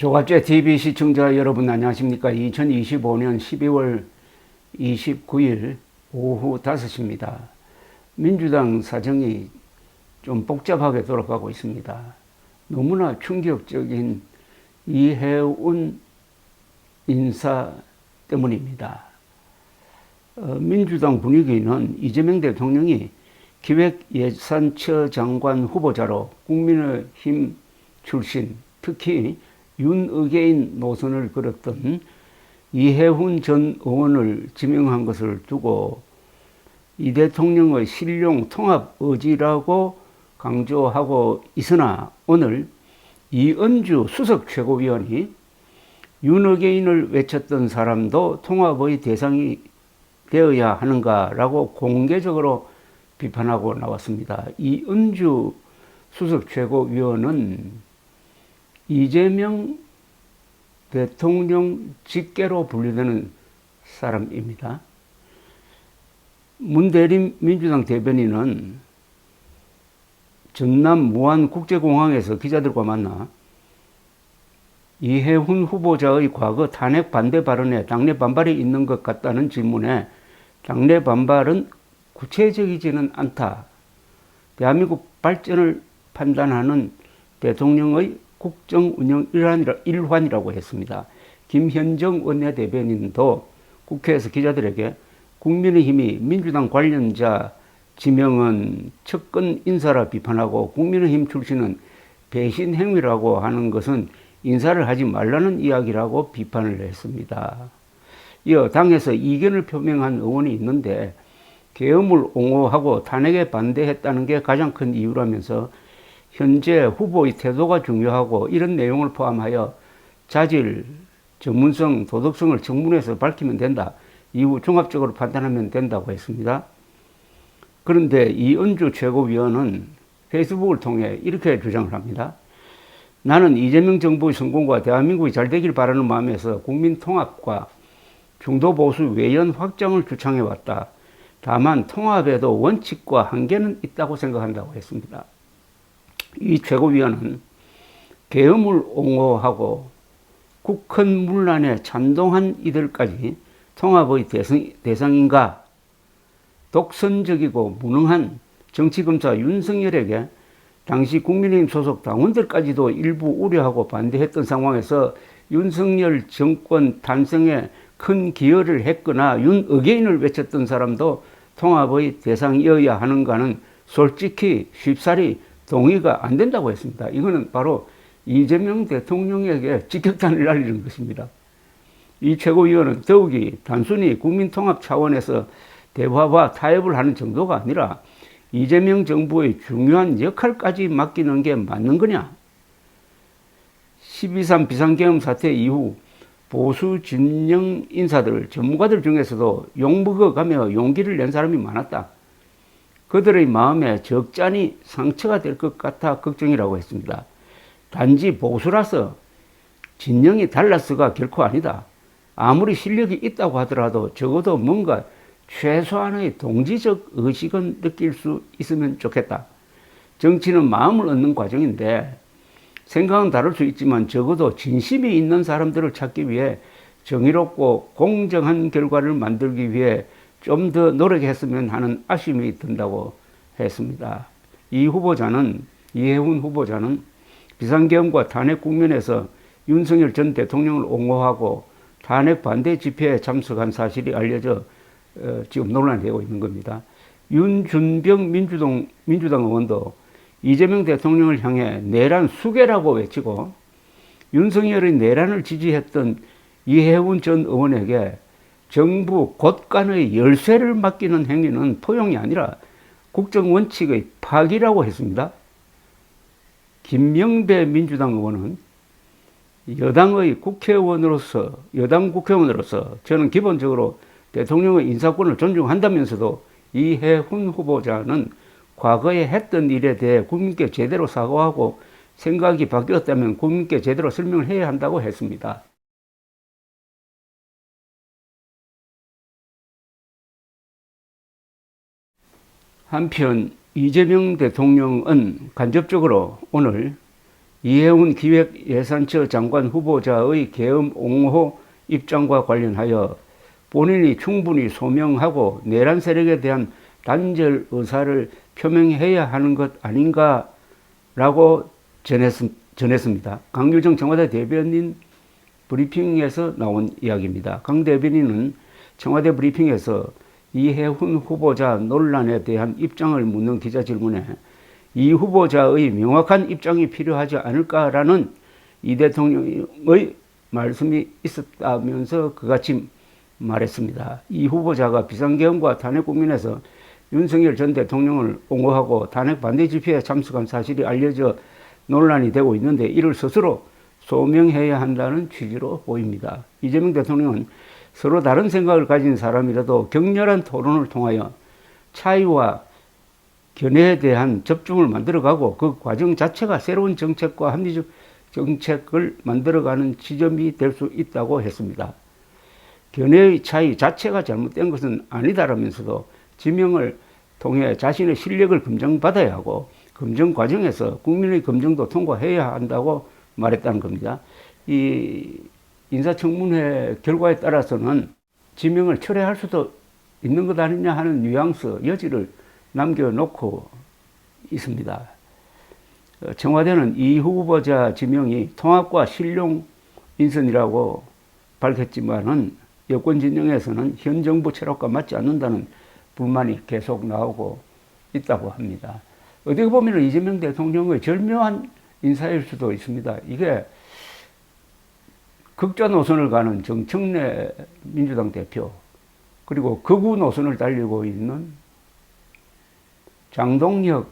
조갑제 TV 시청자 여러분 안녕하십니까? 2025년 12월 29일 오후 5시입니다. 민주당 사정이 좀 복잡하게 돌아가고 있습니다. 너무나 충격적인 이해운 인사 때문입니다. 민주당 분위기는 이재명 대통령이 기획예산처 장관 후보자로 국민의힘 출신, 특히 윤의계인 노선을 걸었던 이해훈 전 의원을 지명한 것을 두고 이 대통령의 실용 통합 의지라고 강조하고 있으나, 오늘 이은주 수석 최고위원이 윤의계인을 외쳤던 사람도 통합의 대상이 되어야 하는가라고 공개적으로 비판하고 나왔습니다. 이은주 수석 최고위원은 이재명 대통령 직계로 분류되는 사람입니다. 문대림 민주당 대변인은 전남 무안국제공항에서 기자들과 만나 이해훈 후보자의 과거 탄핵 반대 발언에 당내 반발이 있는 것 같다는 질문에 당내 반발은 구체적이지는 않다. 대한민국 발전을 판단하는 대통령의 국정 운영 일환이라고 했습니다. 김현정 원내대변인도 국회에서 기자들에게 국민의힘이 민주당 관련자 지명은 측근 인사라 비판하고 국민의힘 출신은 배신 행위라고 하는 것은 인사를 하지 말라는 이야기라고 비판을 했습니다. 이어 당에서 이견을 표명한 의원이 있는데 계엄을 옹호하고 탄핵에 반대했다는 게 가장 큰 이유라면서 현재 후보의 태도가 중요하고 이런 내용을 포함하여 자질, 전문성, 도덕성을 청문회에서 밝히면 된다. 이후 종합적으로 판단하면 된다고 했습니다. 그런데 이은주 최고위원은 페이스북을 통해 이렇게 주장을 합니다. 나는 이재명 정부의 성공과 대한민국이 잘 되길 바라는 마음에서 국민 통합과 중도 보수 외연 확장을 주창해왔다. 다만 통합에도 원칙과 한계는 있다고 생각한다고 했습니다. 이 최고위원은 계엄을 옹호하고 국헌 문란에 찬동한 이들까지 통합의 대상인가? 독선적이고 무능한 정치검사 윤석열에게 당시 국민의힘 소속 당원들까지도 일부 우려하고 반대했던 상황에서 윤석열 정권 탄생에 큰 기여를 했거나 윤의계인을 외쳤던 사람도 통합의 대상이어야 하는가는 솔직히 쉽사리 동의가 안 된다고 했습니다. 이거는 바로 이재명 대통령에게 직격탄을 날리는 것입니다. 이 최고위원은 더욱이 단순히 국민통합 차원에서 대화와 타협을 하는 정도가 아니라 이재명 정부의 중요한 역할까지 맡기는 게 맞는 거냐? 12.3 비상계엄 사태 이후 보수 진영 인사들, 전문가들 중에서도 욕먹어가며 용기를 낸 사람이 많았다. 그들의 마음에 적잖이 상처가 될 것 같아 걱정이라고 했습니다. 단지 보수라서 진영이 달라서가 결코 아니다. 아무리 실력이 있다고 하더라도 적어도 뭔가 최소한의 동지적 의식은 느낄 수 있으면 좋겠다. 정치는 마음을 얻는 과정인데 생각은 다를 수 있지만 적어도 진심이 있는 사람들을 찾기 위해 정의롭고 공정한 결과를 만들기 위해 좀 더 노력했으면 하는 아쉬움이 든다고 했습니다. 이해훈 후보자는 비상계엄과 탄핵 국면에서 윤석열 전 대통령을 옹호하고 탄핵 반대 집회에 참석한 사실이 알려져 지금 논란이 되고 있는 겁니다. 윤준병 민주당 의원도 이재명 대통령을 향해 내란 수괴라고 외치고 윤석열의 내란을 지지했던 이해훈 전 의원에게 정부 곳간의 열쇠를 맡기는 행위는 포용이 아니라 국정원칙의 파기라고 했습니다. 김명배 민주당 의원은 여당 국회의원으로서 저는 기본적으로 대통령의 인사권을 존중한다면서도 이해훈 후보자는 과거에 했던 일에 대해 국민께 제대로 사과하고 생각이 바뀌었다면 국민께 제대로 설명을 해야 한다고 했습니다. 한편 이재명 대통령은 간접적으로 오늘 이해훈 기획예산처 장관 후보자의 계엄 옹호 입장과 관련하여 본인이 충분히 소명하고 내란 세력에 대한 단절 의사를 표명해야 하는 것 아닌가라고 전했습니다. 강유정 청와대 대변인 브리핑에서 나온 이야기입니다. 강 대변인은 청와대 브리핑에서 이해훈 후보자 논란에 대한 입장을 묻는 기자 질문에 이 후보자의 명확한 입장이 필요하지 않을까라는 이 대통령의 말씀이 있었다면서 그같이 말했습니다. 이 후보자가 비상계엄과 탄핵 국면에서 윤석열 전 대통령을 옹호하고 탄핵 반대 집회에 참석한 사실이 알려져 논란이 되고 있는데 이를 스스로 소명해야 한다는 취지로 보입니다. 이재명 대통령은 서로 다른 생각을 가진 사람이라도 격렬한 토론을 통하여 차이와 견해에 대한 접점을 만들어가고 그 과정 자체가 새로운 정책과 합리적 정책을 만들어가는 지점이 될 수 있다고 했습니다. 견해의 차이 자체가 잘못된 것은 아니다라면서도 지명을 통해 자신의 실력을 검증받아야 하고 검증 과정에서 국민의 검증도 통과해야 한다고 말했다는 겁니다. 이 인사청문회 결과에 따라서는 지명을 철회할 수도 있는 것 아니냐 하는 뉘앙스, 여지를 남겨놓고 있습니다. 청와대는 이 후보자 지명이 통합과 실용 인선이라고 밝혔지만은 여권 진영에서는 현 정부 철학과 맞지 않는다는 불만이 계속 나오고 있다고 합니다. 어떻게 보면 이재명 대통령의 절묘한 인사일 수도 있습니다. 이게 극좌 노선을 가는 정청래 민주당 대표, 그리고 극우 노선을 달리고 있는 장동혁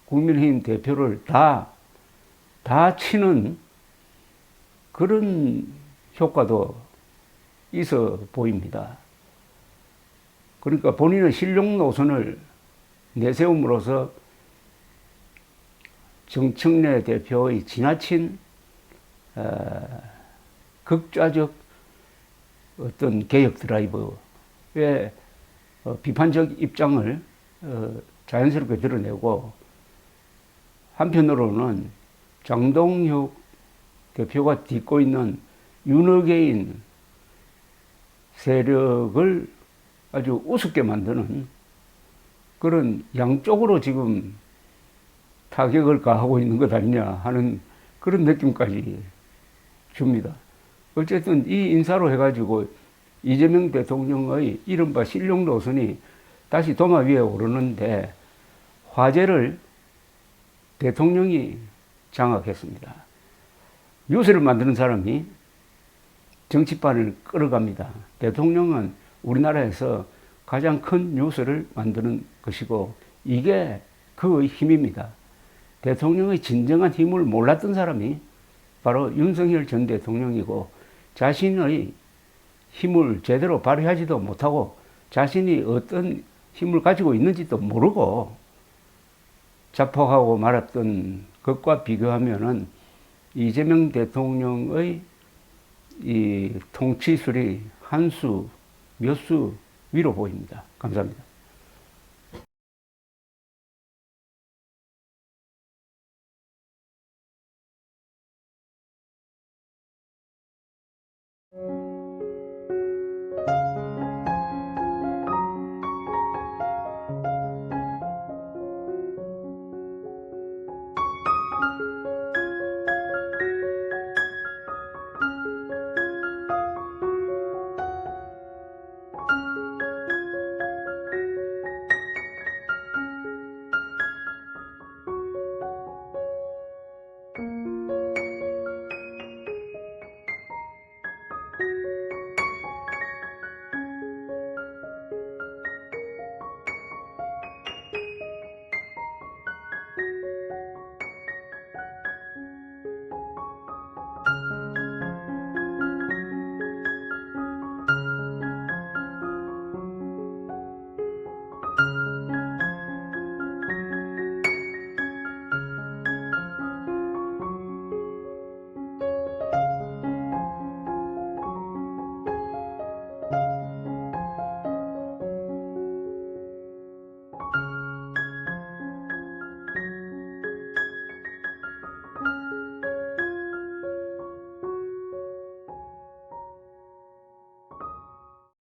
국민의힘 대표를 다 치는 그런 효과도 있어 보입니다. 그러니까 본인의 실용 노선을 내세움으로써 정청래 대표의 지나친 극좌적 어떤 개혁 드라이브에 비판적 입장을 자연스럽게 드러내고, 한편으로는 장동혁 대표가 딛고 있는 윤어게인 세력을 아주 우습게 만드는 그런 양쪽으로 지금 타격을 가하고 있는 것 아니냐 하는 그런 느낌까지 줍니다. 어쨌든 이 인사로 해가지고 이재명 대통령의 이른바 실용 노선이 다시 도마 위에 오르는데 화제를 대통령이 장악했습니다. 뉴스를 만드는 사람이 정치판을 끌어갑니다. 대통령은 우리나라에서 가장 큰 뉴스를 만드는 것이고 이게 그의 힘입니다. 대통령의 진정한 힘을 몰랐던 사람이 바로 윤석열 전 대통령이고, 자신의 힘을 제대로 발휘하지도 못하고 자신이 어떤 힘을 가지고 있는지도 모르고 자폭하고 말았던 것과 비교하면은 이재명 대통령의 이 통치술이 한 수, 몇 수 위로 보입니다. 감사합니다.